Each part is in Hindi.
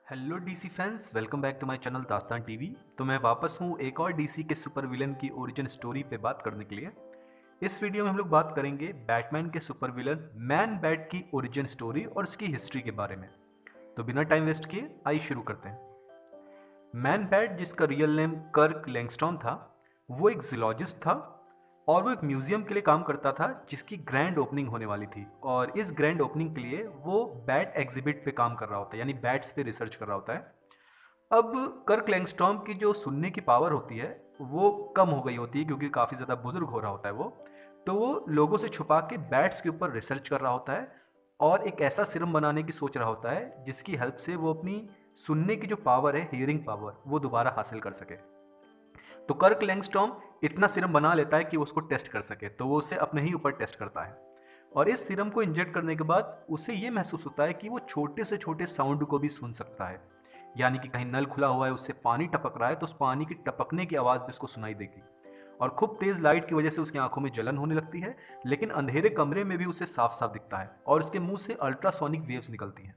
Hello DC fans, welcome back to my channel Dastan TV. तो मैं वापस हूँ एक और डीसी के सुपर विलन की ओरिजिन स्टोरी पे बात करने के लिए। इस वीडियो में हम लोग बात करेंगे बैटमैन के सुपर विलन मैन बैट की ओरिजिन स्टोरी और उसकी हिस्ट्री के बारे में। तो बिना टाइम वेस्ट किए आइए शुरू करते हैं। मैन बैट, जिसका रियल नेम कर्क लैंगस्टॉन था, वो एक जियोलॉजिस्ट था और वो एक म्यूजियम के लिए काम करता था जिसकी ग्रैंड ओपनिंग होने वाली थी। और इस ग्रैंड ओपनिंग के लिए वो बैट एग्जिबिट पे काम कर रहा होता है, यानी बैट्स पे रिसर्च कर रहा होता है। अब कर्क लैंगस्टॉर्म की जो सुनने की पावर होती है वो कम हो गई होती है, क्योंकि काफ़ी ज़्यादा बुजुर्ग हो रहा होता है वो। तो वो लोगों से छुपा के बैट्स के ऊपर रिसर्च कर रहा होता है और एक ऐसा सिरम बनाने की सोच रहा होता है जिसकी हेल्प से वो अपनी सुनने की जो पावर है, हियरिंग पावर, वो दोबारा हासिल कर सके। तो कर्क लैंगस्टॉर्म इतना सिरम बना लेता है कि वो उसको टेस्ट कर सके, तो वो उसे अपने ही ऊपर टेस्ट करता है। और इस सिरम को इंजेक्ट करने के बाद उसे ये महसूस होता है कि वो छोटे से छोटे साउंड को भी सुन सकता है। यानी कि कहीं नल खुला हुआ है, उससे पानी टपक रहा है, तो उस पानी की टपकने की आवाज़ भी उसको सुनाई देगी। और खूब तेज लाइट की वजह से उसकी आंखों में जलन होने लगती है, लेकिन अंधेरे कमरे में भी उसे साफ साफ दिखता है और उसके मुंह से अल्ट्रासोनिक वेव्स निकलती हैं।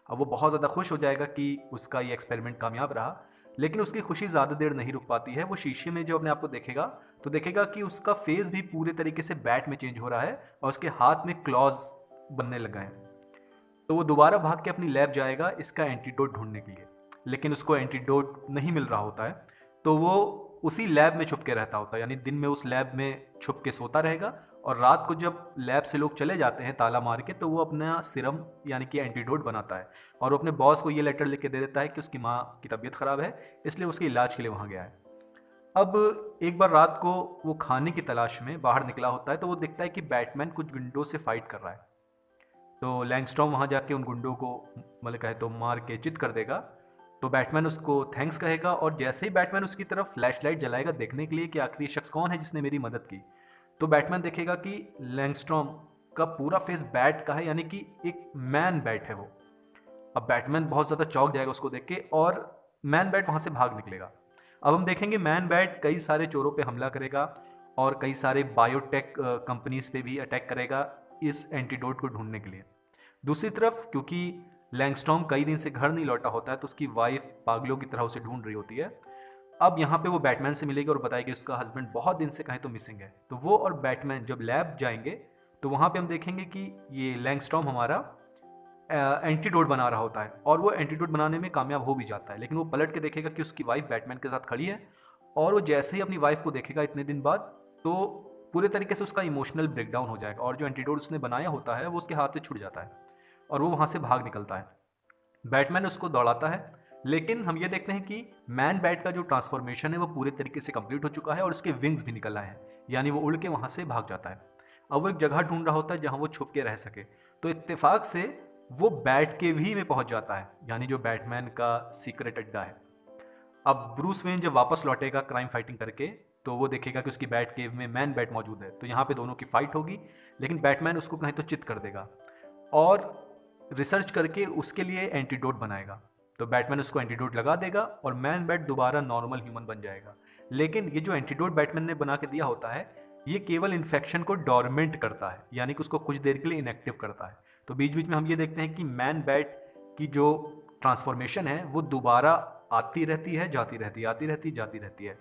अब वो बहुत ज़्यादा खुश हो जाएगा कि उसका ये एक्सपेरिमेंट कामयाब रहा। लेकिन उसकी खुशी ज़्यादा देर नहीं रुक पाती है। वो शीशे में जब अपने आप को देखेगा तो देखेगा कि उसका फेस भी पूरे तरीके से बैट में चेंज हो रहा है और उसके हाथ में क्लॉज बनने लग गए हैं। तो वो दोबारा भाग के अपनी लैब जाएगा इसका एंटीडोट ढूंढने के लिए, लेकिन उसको एंटीडोट नहीं मिल रहा होता है। तो वो उसी लैब में छुप के रहता होता है, यानी दिन में उस लैब में छुप के सोता रहेगा और रात को जब लैब से लोग चले जाते हैं ताला मार के, तो वो अपना सिरम यानी कि एंटीडोट बनाता है और वो अपने बॉस को ये लेटर लिख के दे देता है कि उसकी माँ की तबीयत ख़राब है, इसलिए उसके इलाज के लिए वहाँ गया है। अब एक बार रात को वो खाने की तलाश में बाहर निकला होता है, तो वो देखता है कि बैटमैन कुछ गुंडों से फाइट कर रहा है। तो लैंगस्टॉर्म वहाँ जाके उन गुंडों को मतलब कहे तो मार के चित कर देगा। तो बैटमैन उसको थैंक्स कहेगा और जैसे ही बैटमैन उसकी तरफ फ्लैश लाइट जलाएगा देखने के लिए कि आखिर ये शख्स कौन है जिसने मेरी मदद की, तो बैटमैन देखेगा कि लैंगस्टॉर्म का पूरा फेस बैट का है, यानी कि एक मैन बैट है वो। अब बैटमैन बहुत ज़्यादा चौंक जाएगा उसको देख के और मैन बैट वहाँ से भाग निकलेगा। अब हम देखेंगे मैन बैट कई सारे चोरों पे हमला करेगा और कई सारे बायोटेक कंपनीज पे भी अटैक करेगा इस एंटीडोट को ढूंढने के लिए। दूसरी तरफ क्योंकि लैंगस्टॉर्म कई दिन से घर नहीं लौटा होता है, तो उसकी वाइफ पागलों की तरह उसे ढूंढ रही होती है। अब यहाँ पे वो बैटमैन से मिलेगी और बताएगी उसका हस्बैंड बहुत दिन से कहीं तो मिसिंग है। तो वो और बैटमैन जब लैब जाएंगे तो वहाँ पे हम देखेंगे कि ये लैंगस्टॉर्म हमारा एंटीडोट बना रहा होता है और वो एंटीडोट बनाने में कामयाब हो भी जाता है। लेकिन वो पलट के देखेगा कि उसकी वाइफ बैटमैन के साथ खड़ी है और वो जैसे ही अपनी वाइफ को देखेगा इतने दिन बाद, तो पूरे तरीके से उसका इमोशनल ब्रेकडाउन हो जाएगा और जो एंटीडोट उसने बनाया होता है वो उसके हाथ से छूट जाता है और वो वहाँ से भाग निकलता है। बैटमैन उसको दौड़ाता है, लेकिन हम ये देखते हैं कि मैन बैट का जो ट्रांसफॉर्मेशन है वो पूरे तरीके से कंप्लीट हो चुका है और उसके विंग्स भी निकल आए हैं, यानी वो उड़ के वहाँ से भाग जाता है। अब वो एक जगह ढूंढ रहा होता है जहाँ वो छुप के रह सके, तो इत्तेफाक से वो बैट केव ही में पहुंच जाता है, यानी जो बैटमैन का सीक्रेट अड्डा है। अब ब्रूस वेन जब वापस लौटेगा क्राइम फाइटिंग करके, तो वो देखेगा कि उसकी बैट केव में मैन बैट मौजूद है। तो यहाँ पे दोनों की फाइट होगी, लेकिन बैटमैन उसको कहीं तो चित कर देगा और रिसर्च करके उसके लिए एंटीडोट बनाएगा। तो बैटमैन उसको एंटीडोट लगा देगा और मैन बैट दोबारा नॉर्मल ह्यूमन बन जाएगा। लेकिन ये जो एंटीडोट बैटमैन ने बना के दिया होता है, ये केवल इन्फेक्शन को डोरमेंट करता है, यानी कि उसको कुछ देर के लिए इनएक्टिव करता है। तो बीच बीच में हम ये देखते हैं कि मैन बैट की जो ट्रांसफॉर्मेशन है वो दोबारा आती रहती है, जाती रहती है, आती रहती, जाती रहती है।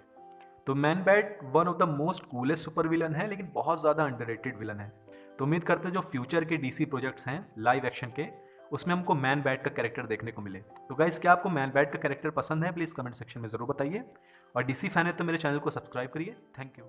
तो man bat one of the most coolest super villain है, लेकिन बहुत ज़्यादा अंडररेटेड विलन है। तो उम्मीद करते हैं जो फ्यूचर के डीसी प्रोजेक्ट्स हैं लाइव एक्शन के, उसमें हमको मैन बैट का कैरेक्टर देखने को मिले। तो गाइस, क्या आपको मैन बैट का कैरेक्टर पसंद है? प्लीज़ कमेंट सेक्शन में ज़रूर बताइए और डीसी फैन है तो मेरे चैनल को सब्सक्राइब करिए। Thank you.